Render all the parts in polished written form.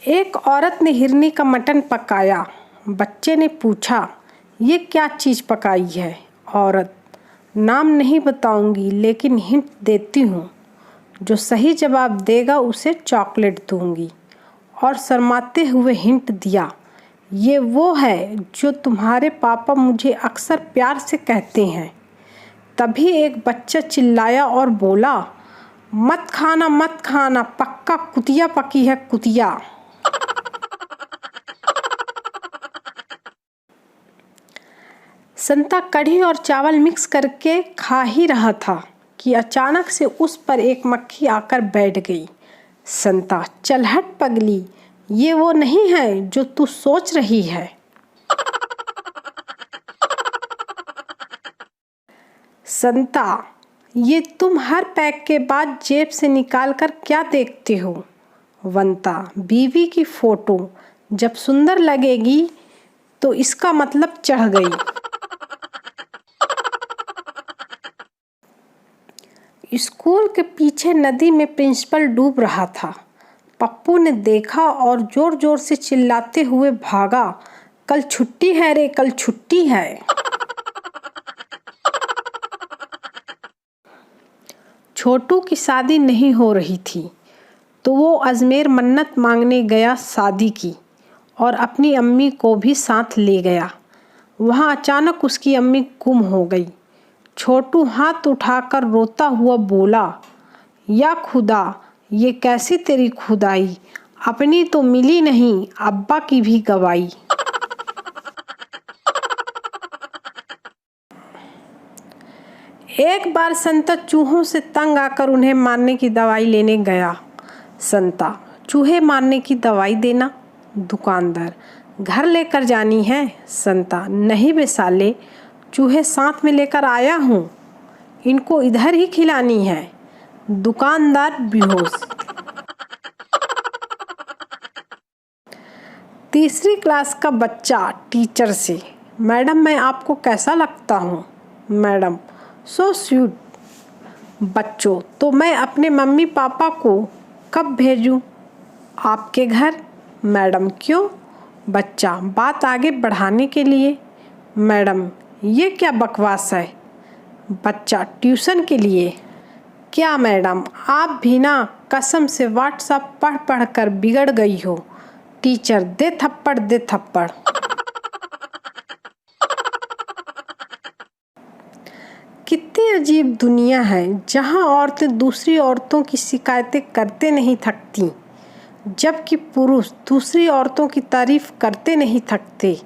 एक औरत ने हिरनी का मटन पकाया। बच्चे ने पूछा, ये क्या चीज़ पकाई है? औरत, नाम नहीं बताऊंगी लेकिन हिंट देती हूँ, जो सही जवाब देगा उसे चॉकलेट दूंगी। और शर्माते हुए हिंट दिया, ये वो है जो तुम्हारे पापा मुझे अक्सर प्यार से कहते हैं। तभी एक बच्चा चिल्लाया और बोला, मत खाना, पक्का कुतिया पकी है कुतिया। संता कढ़ी और चावल मिक्स करके खा ही रहा था कि अचानक से उस पर एक मक्खी आकर बैठ गई। संता, चल हट पगली, ये वो नहीं है जो तू सोच रही है। संता, ये तुम हर पैक के बाद जेब से निकाल कर क्या देखते हो? वंता, बीवी की फोटो, जब सुंदर लगेगी तो इसका मतलब चढ़ गई। स्कूल के पीछे नदी में प्रिंसिपल डूब रहा था। पप्पू ने देखा और जोर जोर से चिल्लाते हुए भागा, कल छुट्टी है रे, कल छुट्टी है। छोटू की शादी नहीं हो रही थी तो वो अजमेर मन्नत मांगने गया शादी की, और अपनी अम्मी को भी साथ ले गया। वहाँ अचानक उसकी अम्मी गुम हो गई। छोटू हाथ उठाकर रोता हुआ बोला, या खुदा, ये कैसी तेरी खुदाई, अपनी तो मिली नहीं, अब्बा की भी गवाई। एक बार संता चूहों से तंग आकर उन्हें मारने की दवाई लेने गया। संता, चूहे मारने की दवाई देना? दुकानदार, घर लेकर जानी है? संता, नहीं बे साले, चूहे साथ में लेकर आया हूँ, इनको इधर ही खिलानी है। दुकानदार बेहोश। तीसरी क्लास का बच्चा टीचर से, मैडम मैं आपको कैसा लगता हूँ? Madam, so sweet. बच्चों, तो मैं अपने मम्मी पापा को कब भेजूँ आपके घर? मैडम, क्यों? बच्चा, बात आगे बढ़ाने के लिए। मैडम, ये क्या बकवास है? बच्चा, ट्यूशन के लिए। क्या मैडम, आप भी ना कसम से व्हाट्सएप पढ़ पढ़ कर बिगड़ गई हो। टीचर, दे थप्पड़ दे थप्पड़। कितनी अजीब दुनिया है जहाँ औरतें दूसरी औरतों की शिकायतें करते नहीं थकती, जबकि पुरुष दूसरी औरतों की तारीफ करते नहीं थकते।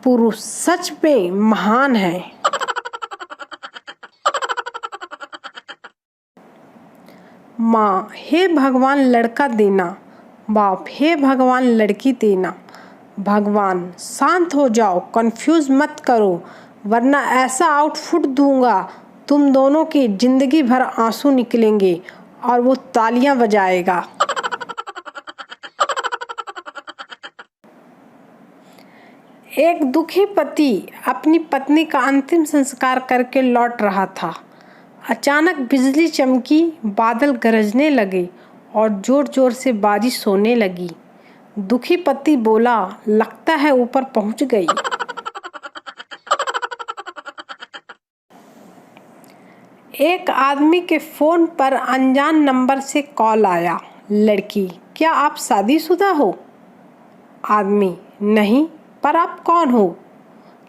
पुरुष सच में महान है। माँ, हे भगवान लड़का देना। बाप, हे भगवान लड़की देना। भगवान, शांत हो जाओ, कंफ्यूज मत करो, वरना ऐसा आउटफुट दूंगा तुम दोनों की जिंदगी भर आंसू निकलेंगे और वो तालियां बजाएगा। एक दुखी पति अपनी पत्नी का अंतिम संस्कार करके लौट रहा था। अचानक बिजली चमकी, बादल गरजने लगे और जोर जोर से बारिश होने लगी। दुखी पति बोला, लगता है ऊपर पहुंच गई। एक आदमी के फोन पर अनजान नंबर से कॉल आया। लड़की, क्या आप शादीशुदा हो? आदमी, नहीं, पर आप कौन हो?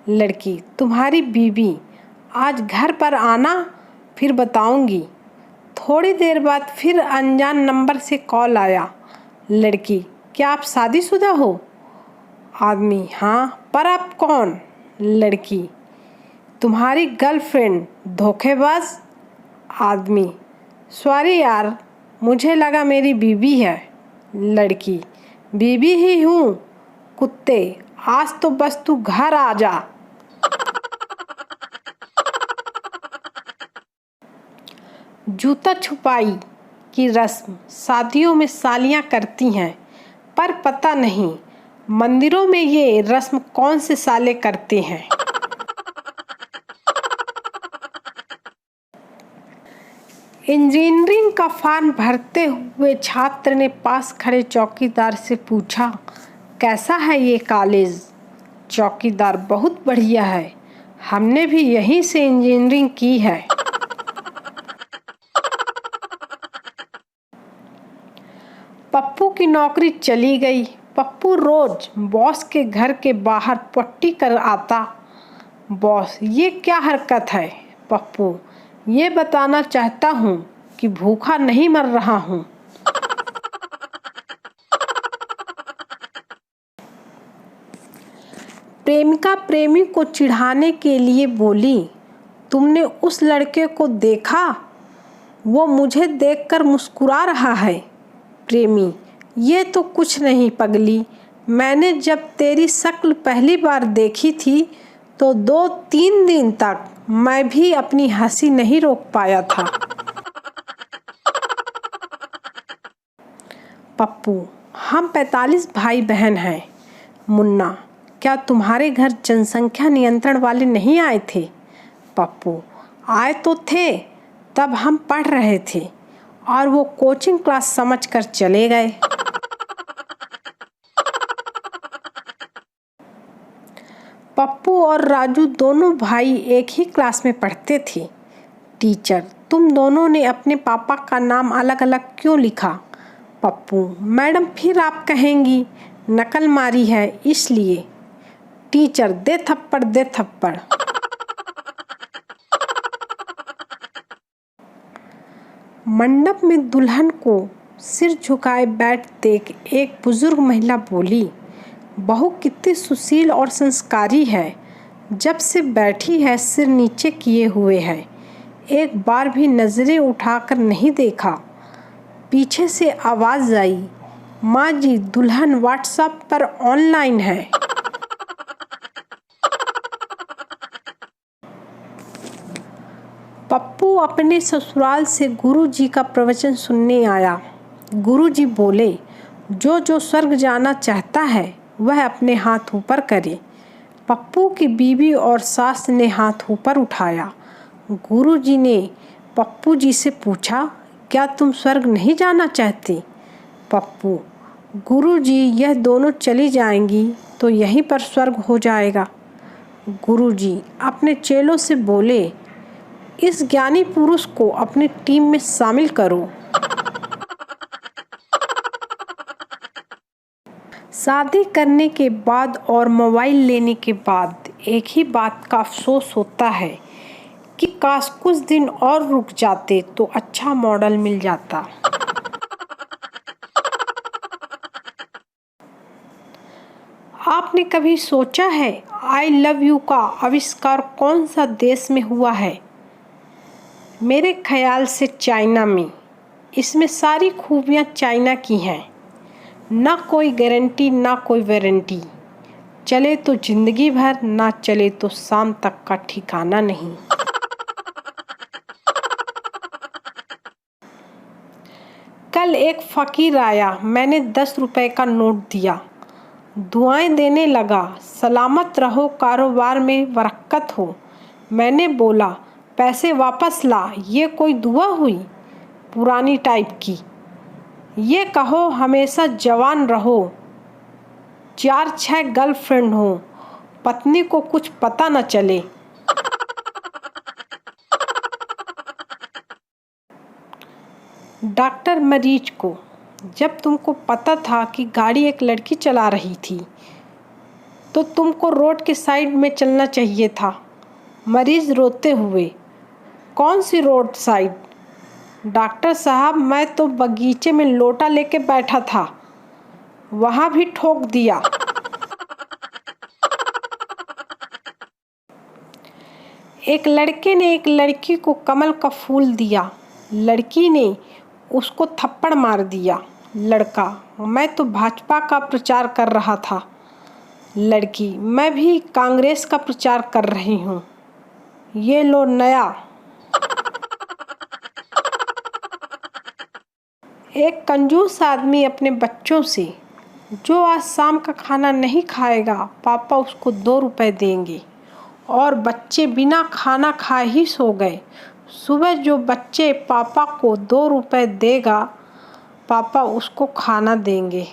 लड़की, तुम्हारी बीवी। आज घर पर आना, फिर बताऊंगी। थोड़ी देर बाद फिर अनजान नंबर से कॉल आया। लड़की, क्या आप शादीशुदा हो? आदमी, हाँ, पर आप कौन? लड़की, तुम्हारी गर्लफ्रेंड। धोखेबाज। आदमी, सॉरी यार, मुझे लगा मेरी बीवी है। लड़की, बीवी ही हूँ। कुत्ते, आज तो बस तू घर आ जा। जूता छुपाई की रस्म शादियों में सालियाँ करती हैं, पर पता नहीं मंदिरों में ये रस्म कौन से साले करते हैं। इंजीनियरिंग का फॉर्म भरते हुए छात्र ने पास खड़े चौकीदार से पूछा, कैसा है ये कॉलेज? चौकीदार, बहुत बढ़िया है, हमने भी यहीं से इंजीनियरिंग की है। पप्पू की नौकरी चली गई। पप्पू रोज बॉस के घर के बाहर पट्टी कर आता। बॉस, ये क्या हरकत है? पप्पू, ये बताना चाहता हूँ कि भूखा नहीं मर रहा हूँ। प्रेमिका प्रेमी को चिढ़ाने के लिए बोली, तुमने उस लड़के को देखा? वो मुझे देखकर मुस्कुरा रहा है। प्रेमी, ये तो कुछ नहीं पगली, मैंने जब तेरी शक्ल पहली बार देखी थी तो 2-3 दिन तक मैं भी अपनी हंसी नहीं रोक पाया था। पप्पू, हम 45 भाई बहन हैं। मुन्ना, क्या तुम्हारे घर जनसंख्या नियंत्रण वाले नहीं आए थे? पप्पू, आए तो थे, तब हम पढ़ रहे थे और वो कोचिंग क्लास समझकर चले गए। पप्पू और राजू दोनों भाई एक ही क्लास में पढ़ते थे। टीचर, तुम दोनों ने अपने पापा का नाम अलग अलग क्यों लिखा? पप्पू, मैडम फिर आप कहेंगी नकल मारी है इसलिए। टीचर, दे थप्पड़ दे थप्पड़। मंडप में दुल्हन को सिर झुकाए बैठ देख एक बुजुर्ग महिला बोली, बहू कितनी सुशील और संस्कारी है, जब से बैठी है सिर नीचे किए हुए है, एक बार भी नजरें उठाकर नहीं देखा। पीछे से आवाज आई, माँ जी, दुल्हन व्हाट्सएप पर ऑनलाइन है। पप्पू अपने ससुराल से गुरुजी का प्रवचन सुनने आया। गुरुजी बोले, जो जो स्वर्ग जाना चाहता है वह अपने हाथ ऊपर करे। पप्पू की बीवी और सास ने हाथ ऊपर उठाया। गुरुजी ने पप्पू जी से पूछा, क्या तुम स्वर्ग नहीं जाना चाहते? पप्पू, गुरुजी, यह दोनों चली जाएंगी तो यहीं पर स्वर्ग हो जाएगा। गुरुजी अपने चेलों से बोले, इस ज्ञानी पुरुष को अपनी टीम में शामिल करो। शादी करने के बाद और मोबाइल लेने के बाद एक ही बात का अफसोस होता है कि काश कुछ दिन और रुक जाते तो अच्छा मॉडल मिल जाता। आपने कभी सोचा है आई लव यू का आविष्कार कौन सा देश में हुआ है? मेरे ख्याल से चाइना में। इसमें सारी खूबियाँ चाइना की हैं, ना कोई गारंटी ना कोई वारंटी, चले तो जिंदगी भर, ना चले तो शाम तक का ठिकाना नहीं। कल एक फकीर आया, मैंने 10 रुपए का नोट दिया, दुआएं देने लगा, सलामत रहो, कारोबार में बरकत हो। मैंने बोला, पैसे वापस ला, ये कोई दुआ हुई पुरानी टाइप की? ये कहो हमेशा जवान रहो, 4-6 गर्लफ्रेंड हो, पत्नी को कुछ पता न चले। डॉक्टर मरीज को, जब तुमको पता था कि गाड़ी एक लड़की चला रही थी तो तुमको रोड के साइड में चलना चाहिए था। मरीज रोते हुए, कौन सी रोड साइड? डॉक्टर साहब, मैं तो बगीचे में लोटा लेके बैठा था, वहाँ भी ठोक दिया। एक लड़के ने एक लड़की को कमल का फूल दिया, लड़की ने उसको थप्पड़ मार दिया। लड़का, मैं तो भाजपा का प्रचार कर रहा था। लड़की, मैं भी कांग्रेस का प्रचार कर रही हूँ, ये लो नया। एक कंजूस आदमी अपने बच्चों से, जो आज शाम का खाना नहीं खाएगा पापा उसको 2 रुपए देंगे, और बच्चे बिना खाना खाए ही सो गए। सुबह जो बच्चे पापा को 2 रुपए देगा, पापा उसको खाना देंगे।